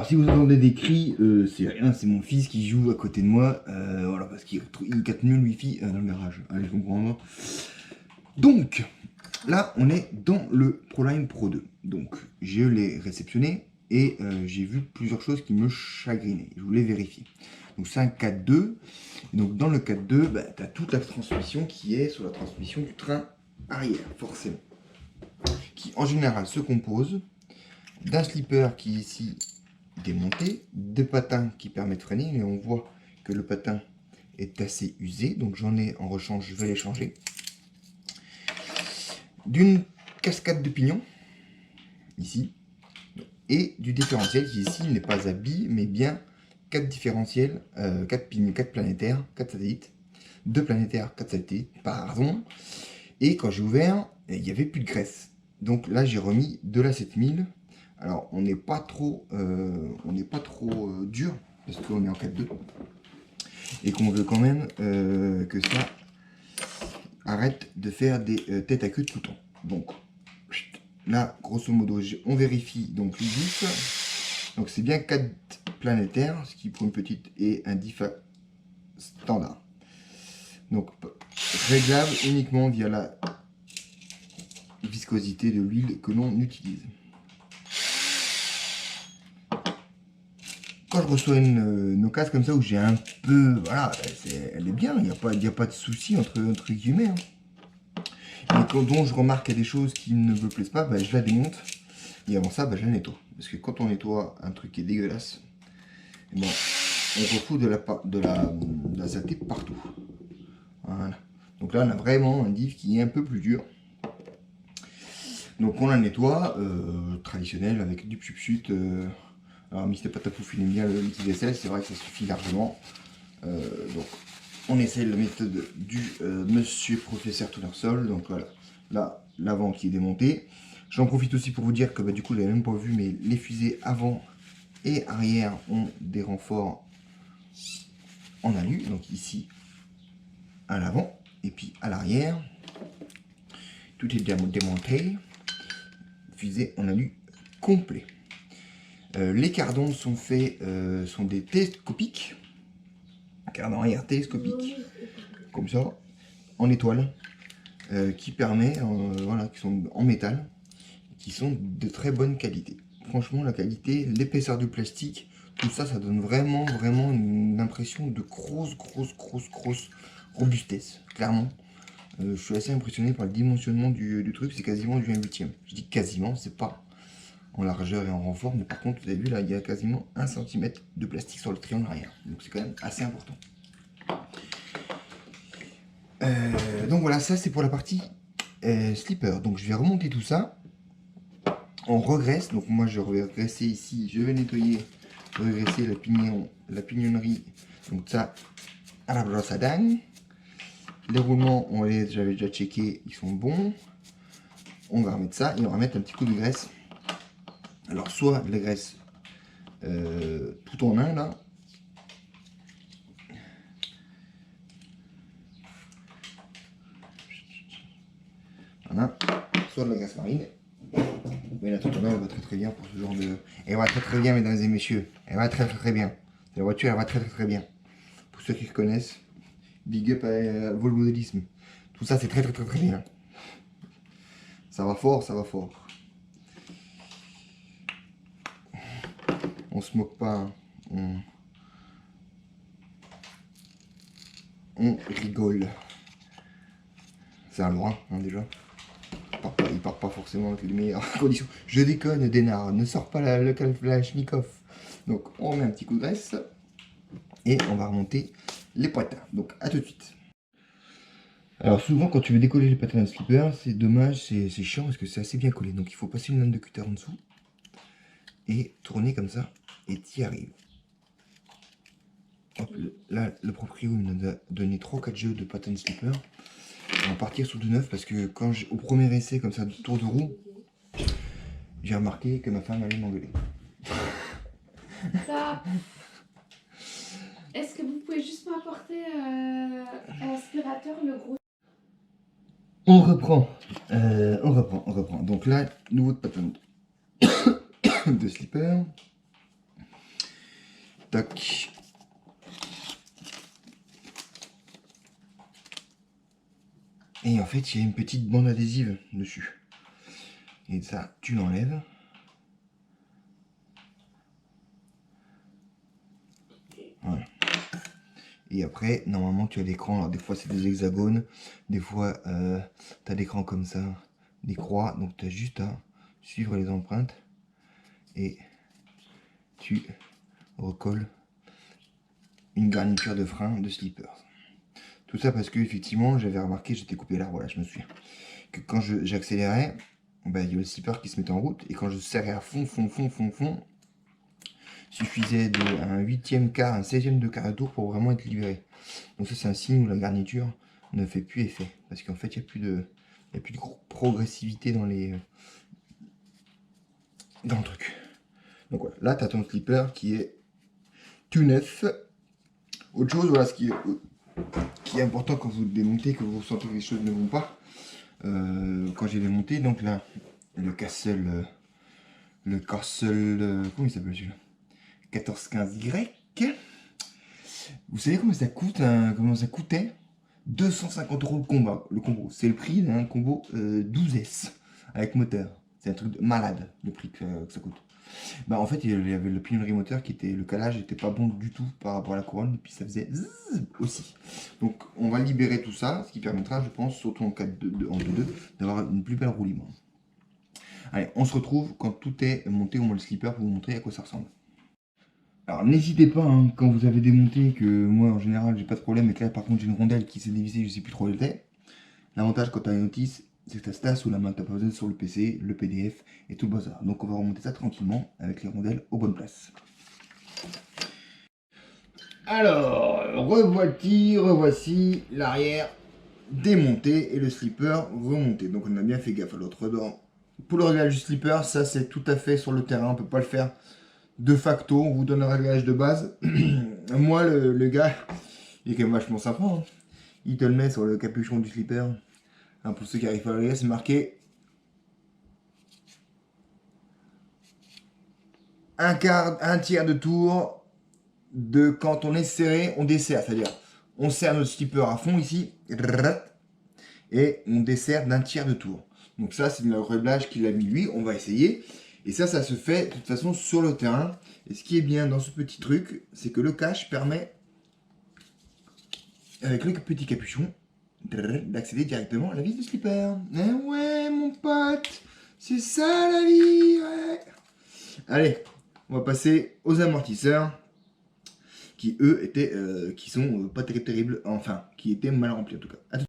si vous entendez des cris, c'est rien, c'est mon fils qui joue à côté de moi, voilà, parce qu'il capte mieux le wifi dans le garage. Allez, je comprends. Donc, là, on est dans le ProLine Pro 2. Donc, je l'ai réceptionné et j'ai vu plusieurs choses qui me chagrinaient. Je voulais vérifier. Donc, c'est un 4.2. Donc, dans le 4.2, bah, tu as toute la transmission qui est sur la transmission du train arrière, forcément. Qui, en général, se compose d'un slipper qui est ici démonté, deux patins qui permettent de freiner, mais on voit que le patin est assez usé, donc j'en ai en rechange, je vais les changer. D'une cascade de pignons, ici, et du différentiel qui ici n'est pas à billes, mais bien 4 différentiels, 4 pignons, 4 planétaires, 4 satellites, 2 planétaires, 4 satellites, pardon, et quand j'ai ouvert, il n'y avait plus de graisse. Donc là j'ai remis de la 7000. Alors on n'est pas trop, dur, parce qu'on est en 4.2, et qu'on veut quand même que ça arrête de faire des têtes à queue tout le temps. Donc là, grosso modo, on vérifie donc les diffs. Donc c'est bien 4 planétaires, ce qui pour une petite est un diff standard. Donc réglable uniquement via la viscosité de l'huile que l'on utilise. Quand je reçois une occasion comme ça où j'ai un peu, voilà, elle est bien, il n'y a pas de souci entre guillemets. Hein. Mais quand je remarque qu'il y a des choses qui ne me plaisent pas, bah, je la démonte. Et avant ça, bah, je la nettoie. Parce que quand on nettoie un truc qui est dégueulasse, eh ben, on refout de la saleté partout. Voilà. Donc là, on a vraiment un diff qui est un peu plus dur. Donc on la nettoie, traditionnel, avec du pchut. Alors Mister Patapouf, il aime bien le liquide vaisselle, c'est vrai que ça suffit largement. Donc on essaie la méthode du monsieur professeur Tournesol. Donc voilà, là, l'avant qui est démonté. J'en profite aussi pour vous dire que bah, du coup, vous n'avez même pas vu, mais les fusées avant et arrière ont des renforts en alu. Donc ici, à l'avant, et puis à l'arrière, tout est démonté. Fusée en alu complet. Les cardons sont faits, sont des télescopiques. Cardon arrière télescopique, comme ça, en étoile, qui permet, voilà, qui sont en métal, qui sont de très bonne qualité. Franchement, la qualité, l'épaisseur du plastique, tout ça, ça donne vraiment une impression de grosse robustesse, clairement. Je suis assez impressionné par le dimensionnement du truc, c'est quasiment du 1/8. Je dis quasiment, c'est pas en largeur et en renfort, mais par contre, vous avez vu là, il y a quasiment 1 cm de plastique sur le triangle arrière, donc c'est quand même assez important. Donc voilà, ça c'est pour la partie slipper. Donc je vais remonter tout ça. On regresse, donc moi je vais regresser ici, je vais nettoyer, regresser la pignonnerie, donc ça à la brosse à dents. Les roulements, j'avais déjà checké, ils sont bons. On va remettre ça et on va mettre un petit coup de graisse. Alors soit de la graisse tout en un là. Voilà. Soit de la graisse marine. Mais la tout en un, elle va très bien pour ce genre de... Elle va très bien, mesdames et messieurs. Elle va très bien. La voiture, elle va très bien. Pour ceux qui connaissent, big up à Volvo-modélisme. Tout ça, c'est très bien. Ça va fort, ça va fort. On se moque pas. Hein. On rigole. C'est un loin, hein, déjà. Il part pas forcément avec les meilleures conditions. Je déconne, Dénard. Ne sors pas le Kalachnikov. Donc, on remet un petit coup de graisse. Et on va remonter les patins. Donc, à tout de suite. Alors souvent quand tu veux décoller les patins d'un slipper, c'est dommage, c'est chiant parce que c'est assez bien collé. Donc il faut passer une lame de cutter en dessous et tourner comme ça et t'y arrives. Hop, là le proprio il nous a donné 3-4 jeux de patins de slipper. On va partir sur du neuf parce que quand au premier essai comme ça de tour de roue, j'ai remarqué que ma femme allait m'engueuler. Ça. Est-ce que vous pouvez juste m'apporter un aspirateur, le gros? On reprend. Donc là, nouveau patin de slipper. Tac. Et en fait, il y a une petite bande adhésive dessus. Et ça, tu l'enlèves. Voilà. Et après, normalement, tu as l'écran. Alors, des fois, c'est des hexagones. Des fois, tu as l'écran comme ça, des croix. Donc, tu as juste à suivre les empreintes. Et tu recolles une garniture de frein de slippers. Tout ça parce que, effectivement, j'avais remarqué, j'étais coupé là, voilà, je me souviens, que quand j'accélérais, bah, il y avait le slipper qui se mettait en route. Et quand je serrais à fond, suffisait d'un 8e quart, un 16e de quart de tour pour vraiment être libéré. Donc ça, c'est un signe où la garniture ne fait plus effet. Parce qu'en fait, il n'y a plus de progressivité dans le truc. Donc voilà, là, tu as ton slipper qui est tout neuf. Autre chose, voilà, ce qui est important quand vous le démontez, que vous sentez que les choses ne vont pas. Quand j'ai démonté, donc là, le Castle, comment il s'appelle celui-là, 1415Y. Vous savez comment ça coûte, comment ça coûtait? 250 € le combo. C'est le prix d'un combo 12S avec moteur. C'est un truc de malade, le prix que ça coûte. Bah en fait, il y avait le pilonerie moteur qui était, le calage n'était pas bon du tout par rapport à la couronne, et puis ça faisait zzz aussi. Donc on va libérer tout ça, ce qui permettra, je pense, surtout en 2-2, d'avoir une plus belle roue libre. Allez, on se retrouve quand tout est monté, au moins le slipper, pour vous montrer à quoi ça ressemble. Alors n'hésitez pas, hein, quand vous avez démonté, que moi en général j'ai pas de problème, et que là par contre j'ai une rondelle qui s'est dévissée, je sais plus trop où elle était. L'avantage quand tu as une notice, c'est que tu as sous la main, tu n'as pas besoin sur le PC, le PDF et tout le bazar. Donc on va remonter ça tranquillement avec les rondelles aux bonnes places. Alors, revoici l'arrière démonté et le slipper remonté. Donc on a bien fait gaffe à l'autre dent. Pour le réglage du slipper, ça c'est tout à fait sur le terrain, on ne peut pas le faire de facto, on vous donne un réglage de base. Moi, le gars, il est quand même vachement sympa. Hein. Il te le met sur le capuchon du slipper. Hein, pour ceux qui arrivent à le lire, c'est marqué un tiers de tour de quand on est serré, on desserre. C'est-à-dire, on serre notre slipper à fond ici, et on desserre d'un tiers de tour. Donc ça, c'est le réglage qu'il a mis lui. On va essayer. Et ça se fait de toute façon sur le terrain. Et ce qui est bien dans ce petit truc, c'est que le cache permet, avec le petit capuchon, d'accéder directement à la vis du slipper. Eh ouais, mon pote, c'est ça la vie, ouais. Allez, on va passer aux amortisseurs, qui eux étaient, qui sont pas terribles, enfin, qui étaient mal remplis en tout cas. À tout.